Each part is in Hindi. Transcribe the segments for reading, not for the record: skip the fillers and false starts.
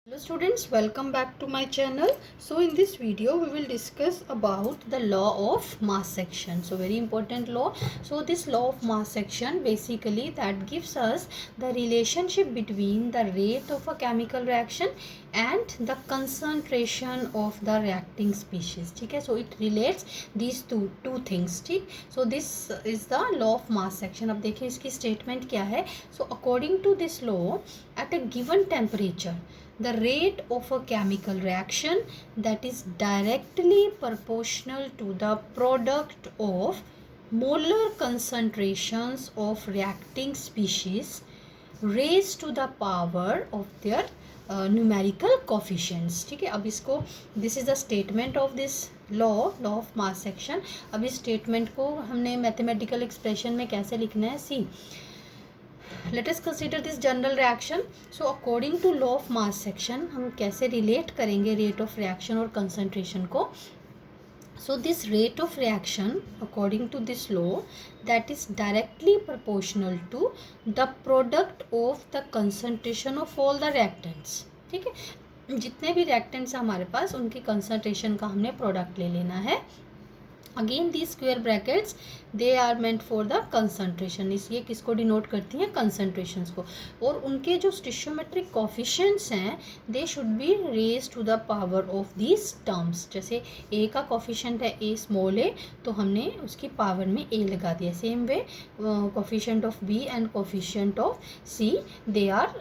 Hello students, welcome back to my channel. So in this video we will discuss about the law of mass section. So very important law. So this law of mass section basically that gives us the relationship between the rate of a chemical reaction and the concentration of the reacting species. ठीक है, so it relates these two things. ठीक, so this is the law of mass section. अब देखिए इसकी statement क्या है. So according to this law, at a given temperature the rate of a chemical reaction that is directly proportional to the product of molar concentrations of reacting species raised to the power of their numerical coefficients. ठीक है, अब इसको this is the statement of this law of mass action. अब इस स्टेटमेंट को हमने मैथमेटिकल एक्सप्रेशन में कैसे लिखना है. सी, let us consider this general reaction. So according to law of mass section हम कैसे relate करेंगे rate of reaction और concentration को. So this rate of reaction according to this law that is directly proportional to the product of the concentration of all the reactants. ठीक है, जितने भी reactants हैं हमारे पास उनकी concentration का हमने product ले लेना है. Again the square brackets they are meant for the concentration. इसलिए किसको डिनोट करती हैं, कंसंट्रेशंस को. और उनके जो स्टिशियोमेट्रिक कॉफिशिएंट्स हैं they should be raise to the power of these terms. जैसे ए का कॉफिशिएंट है ए स्मॉल ए, तो हमने उसकी पावर में ए लगा दिया. Same way coefficient of B and coefficient of C they are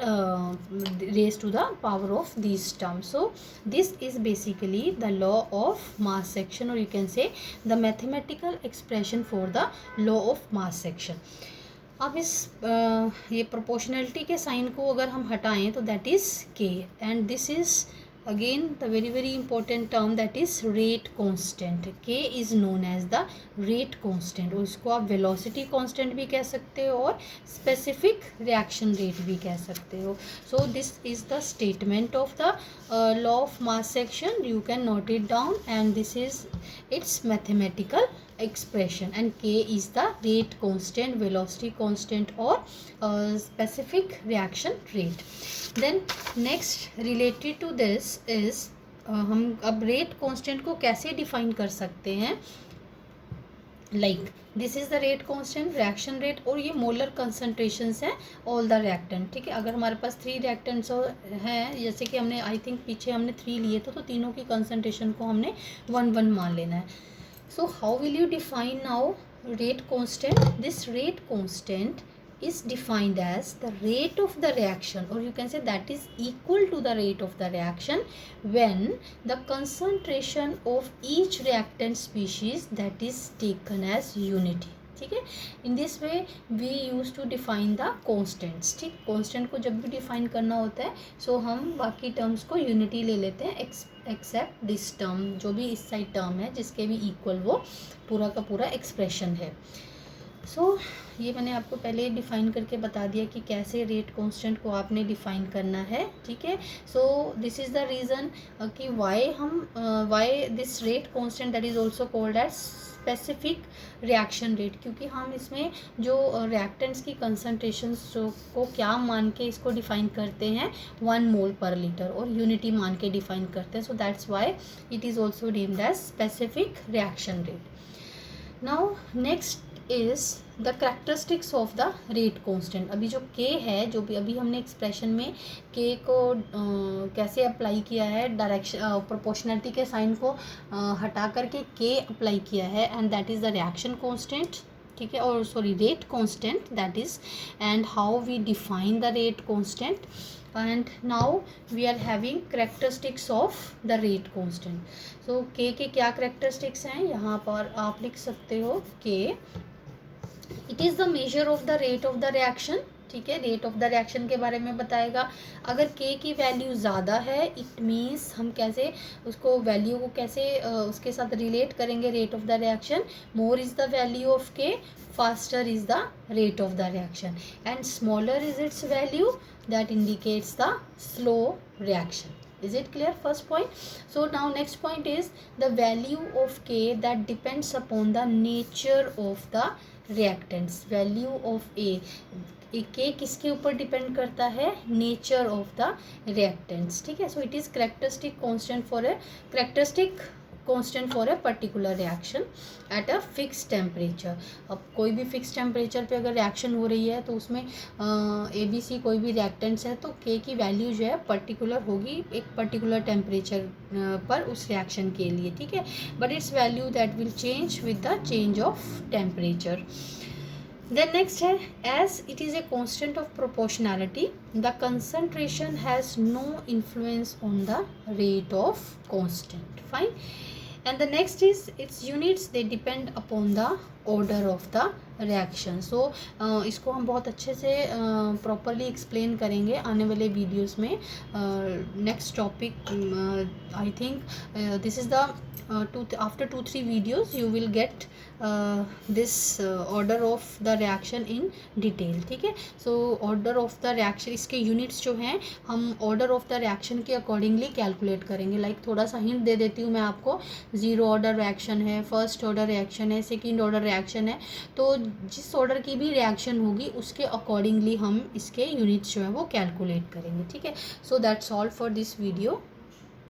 raise to the power of these terms. So this is basically the law of mass action, और you can say the mathematical expression for the law of mass action. अब इस ये प्रोपोर्शनलिटी के साइन को अगर हम हटाएं तो that is K, and this is again the very important term that is rate constant. K is known as the rate constant, और इसको आप वेलोसिटी कांस्टेंट भी कह सकते हो और स्पेसिफिक रिएक्शन रेट भी कह सकते हो. सो this is the statement of the law of mass section. You can note it down and this is its mathematical expression, and K is the rate constant, velocity constant or specific reaction rate. Then next related to this is हम अब rate constant को कैसे define कर सकते हैं. Like this is the rate constant, reaction rate, और ये मोलर कंसंट्रेशंस हैं ऑल द रिएक्टेंट. ठीक है, अगर हमारे पास 3 रिएक्टेंट्स हैं, जैसे कि हमने आई थिंक पीछे हमने 3 लिए थे, तो तीनों की कंसंट्रेशन को हमने 1 मान लेना है. So how will you define now rate constant. This rate constant is defined as the rate of the reaction, or you can say that is equal to the rate of the reaction when the concentration of each reactant species that is taken as unity. ठीक है, in this way we use to define the constants. ठीक, कॉन्स्टेंट को जब भी डिफाइन करना होता है सो हम बाकी टर्म्स को यूनिटी ले लेते हैं एक्सेप्ट दिस टर्म, जो भी इस साइड टर्म है जिसके भी इक्वल वो पूरा का पूरा एक्सप्रेशन है. सो ये मैंने आपको पहले डिफ़ाइन करके बता दिया कि कैसे रेट कांस्टेंट को आपने डिफ़ाइन करना है. ठीक है, so this is the reason कि why this rate constant that is also called as specific reaction rate, क्योंकि हम इसमें जो रिएक्टेंट्स की कंसनट्रेशंस को क्या मान के इसको डिफ़ाइन करते हैं 1 मोल पर लीटर, और यूनिटी मान के डिफ़ाइन करते हैं. So that's why it is also named as specific reaction rate. Now next is the characteristics of the rate constant. अभी जो के है, जो भी अभी हमने एक्सप्रेशन में के को कैसे अप्लाई किया है, डायरेक्शन प्रोपोर्शनलिटी के साइन को हटा करके के अप्लाई किया है, and that is the reaction constant. ठीक है, और sorry rate constant that is, and how we define the rate constant. And now we are having characteristics of the rate constant. So K के क्या characteristics हैं, यहाँ पर आप लिख सकते हो K it is the measure of the rate of the reaction. ठीक है, रेट ऑफ द रिएक्शन के बारे में बताएगा. अगर के की वैल्यू ज़्यादा है इट मीन्स हम कैसे उसको वैल्यू को कैसे उसके साथ रिलेट करेंगे rate of the reaction. More is the value of K, faster is the rate of the reaction, and smaller is its value that indicates the slow reaction. Is it clear? First point. So now next point is the value of K that depends upon the nature of the reactants. Value of A के किसके ऊपर डिपेंड करता है, नेचर ऑफ द रिएक्टेंट्स, ठीक है। So it is characteristic constant for a particular reaction at a fix temperature. अब कोई भी फिक्स टेम्परेचर पे अगर रिएक्शन हो रही है तो उसमें ABC कोई भी रिएक्टेंट्स है तो के की वैल्यू जो है पर्टिकुलर होगी एक पर्टिकुलर टेम्परेचर पर उस रिएक्शन के लिए, ठीक है। But it's value that will change with the change of temperature. Then next है, as it is a constant of proportionality, the concentration has no influence on the rate of constant. Fine. And the next is its units, they depend upon the order of the reaction. So इसको हम बहुत अच्छे से प्रॉपरली एक्सप्लेन करेंगे आने वाले वीडियोस में. Next topic I think this is the after 2-3 videos you will get this order of the reaction in detail, ठीक है. So order of the reaction, इसके units जो हैं हम order of the reaction के accordingly calculate करेंगे. like थोड़ा सा hint दे देती हूँ मैं आपको, 0 order reaction है, first order reaction है, second order reaction है. तो जिस order की भी reaction होगी उसके accordingly हम इसके units जो है वो calculate करेंगे, ठीक है. So that's all for this video.